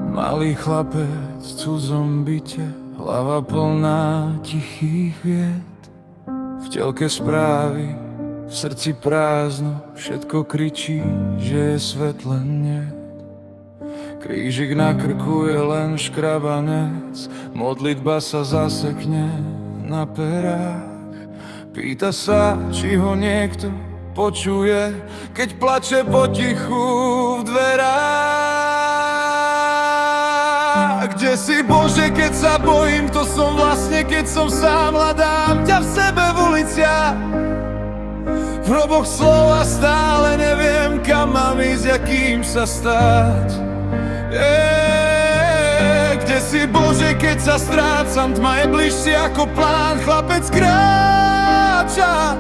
Malý chlapec v cudzom byte, hlava plná tichých vied. V telke správy, v srdci prázdno, všetko kričí, že je svet len nie. Krížik na krku je len škrabanec, modlitba sa zasekne na perách. Pýta sa, či ho niekto počuje, keď plače potichu v dverách. Kde si, Bože, keď sa bojím, to som vlastne, keď som sám, hľadám ťa v sebe v uliciach, v hroboch slova stále neviem, kam mám ísť a kým sa stať. Kde si, Bože, keď sa strácam, tma je bližšie ako plán, chlapec kráča,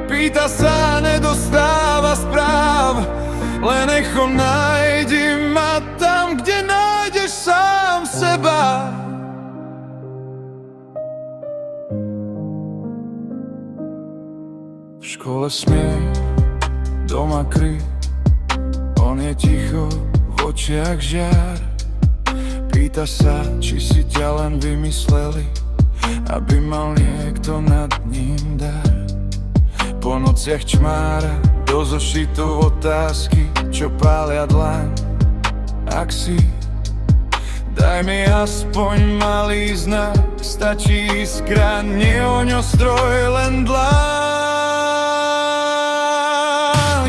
pýta sa, nedostáva správ, len echo nájdi ma tam, kde nájdeš sám seba. V škole smiech, doma krik, on je ticho, v očiach žiar. Pýta sa, či si ťa len vymysleli, aby mal niekto nad ním dar. Po nociach čmára, do zošitu otázky, čo pália dlaň. Ak si, daj mi aspoň malý znak, stačí iskra, nie ohňostroj, len dlaň.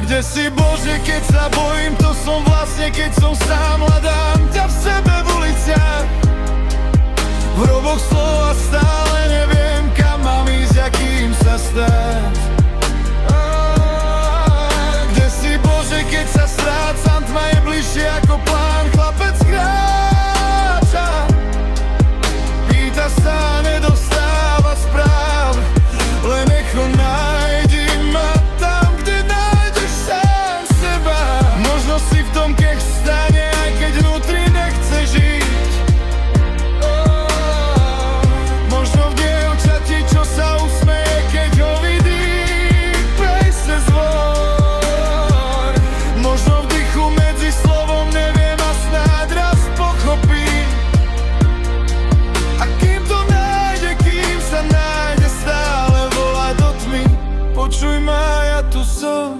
Kde si, Bože, keď sa bojím, to som vlastne, keď som sám, hľadám ťa v sebe v uliciach, v hroboch slova stále neviem, kam mám ísť a kým sa stať. Kde si, Bože, keď sa strácam, tma je bližšie ako plán, chlapec kráča, pýta sa, nedostáva správ, len echo nájdi ma tam, kde nájdeš sám seba. Možno si v tom keď stane, aj keď vnútri nechce žiť. Možno v dievčati, čo sa usmeje, keď ho vidí prejsť cez dvor. Možno v dychu medzi slovom neviem a snáď raz pochopí. A kým to nájde, kým sa nájde, stále volá do tmy. Počuj ma, ja tu som.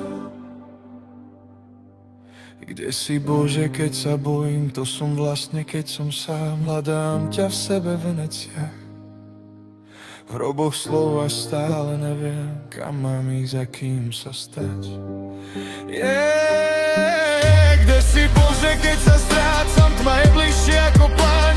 Kde si, Bože, keď sa bojím, to som vlastne, keď som sám, hľadám ťa v sebe v Veneciách, v hroboch slova stále neviem, kam mám ísť a kým sa stať. Kde si, Bože, keď sa strácam, tma je bližšie ako pláň,